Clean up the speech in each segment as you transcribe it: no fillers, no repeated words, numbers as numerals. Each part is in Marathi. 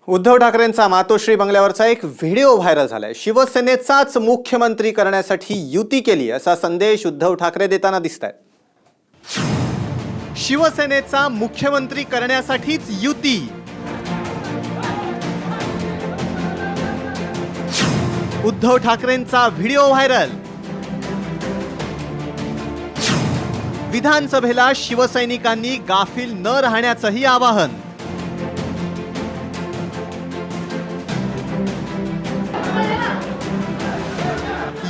उद्धव ठाकरेंचा मातोश्री बंगल्यावरचा एक व्हिडिओ व्हायरल झालाय। शिवसेनेचाच मुख्यमंत्री करण्यासाठी युती केली असा संदेश उद्धव ठाकरे देताना दिसतायत। शिवसेनेचा मुख्यमंत्री करण्यासाठीच युती। उद्धव ठाकरेंचा व्हिडिओ व्हायरल। विधानसभेला शिवसैनिकांनी गाफील न राहण्याचंही आवाहन।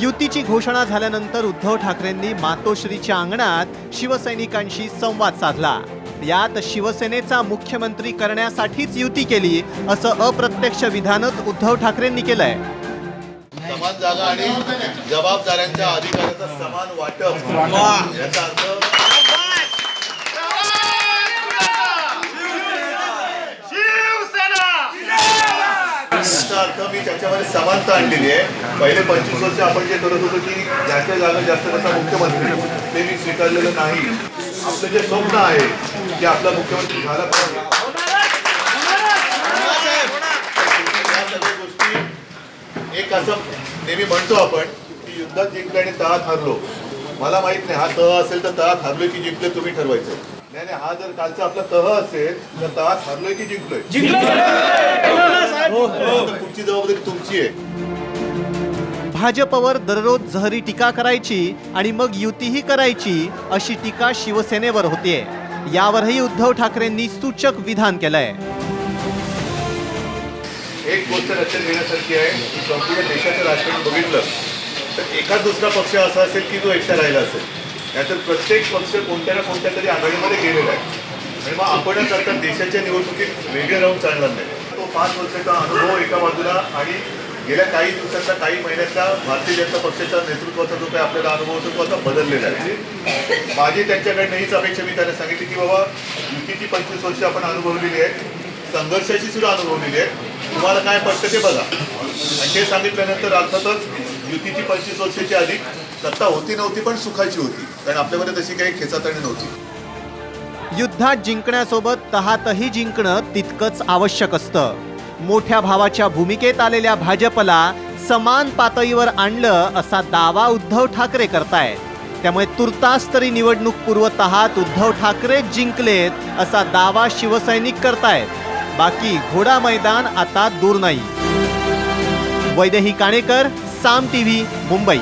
युतीची घोषणा झाल्यानंतर उद्धव ठाकरेंनी मातोश्रीच्या अंगणात शिवसैनिकांशी संवाद साधला। यात शिवसेनेचा मुख्यमंत्री करण्यासाठीच युती केली असं अप्रत्यक्ष विधानच उद्धव ठाकरेंनी केलंय। समान जागा आणि जबाबदाऱ्यांच्या अधिकाराचं समान वाटप याचा अर्थ मी त्याच्यामध्ये समानता आणलेली आहे। पहिले 25 वर्ष आपण जे करत होतो की ज्याच्या जागा जास्त कसा मुख्यमंत्री ते मी स्वीकारलेलं नाही। आपलं जे स्वप्न आहे की आपला मुख्यमंत्री झाला पाहिजे, या सगळ्या गोष्टी एक असं नेहमी म्हणतो आपण की युद्धात जिंकले आणि तहात हरलो। मला माहित नाही हा तह असेल तर तहात हरलोय की जिंकलोय तुम्ही ठरवायचं। नाही हा जर कालचा आपला तह असेल तर तहात हरलोय की जिंकलोय, पुढची जबाबदारी तुमची आहे। भाजपवर दररोज जहरी टीका करायची आणि मग युतीही करायची अशी टीका शिवसेनेवर होतीये। यावरही उद्धव ठाकरेंनी सूचक विधान केलंय। एक गोष्ट लक्षात घेण्यासारखी आहे की संपूर्ण देशाचं राजकारण बघितलं तर एखाद दुसरा पक्ष असा असेल की जो एकटा राहिला असेल, नाहीतर प्रत्येक पक्ष कोणत्या ना कोणत्या तरी आघाडीमध्ये गेलेला आहे। आणि मग आपणच आता देशाच्या निवडणुकीत वेगळे राहून चालणार नाही। तो 5 वर्षाचा अनुभव एका बाजूला आणि गेल्या काही दिवसाचा काही महिन्याचा भारतीय जनता पक्षाच्या नेतृत्वाचा जो काही आपल्याला अनुभव होतो तो आता बदललेला आहे। माझी त्यांच्याकडे हीच अपेक्षा मी त्यांना सांगितली की बाबा युतीची 25 वर्ष आपण अनुभवलेली आहे, संघर्षाची सुद्धा अनुभवलेली आहे, तुम्हाला काय पडतं ते बघा। आणि ते सांगितल्यानंतर अर्थातच युतीची 25 वर्षाची अधिक सत्ता होती नव्हती पण सुखाची होती, कारण आपल्यामध्ये तशी काही खेचाताणी नव्हती। युद्धात जिंकण्यासोबत तहातही जिंकणं तितकंच आवश्यक असतं। मोठ्या भावाच्या भूमिकेत आलेल्या भाजपला समान पातळीवर आणलं असा दावा उद्धव ठाकरे करतायत। त्यामुळे तुर्तास तरी निवडणूक पूर्व तहात उद्धव ठाकरे जिंकलेत असा दावा शिवसैनिक करतायत। बाकी घोडा मैदान आता दूर नाही। वैदेही काणेकर, साम टीव्ही, मुंबई।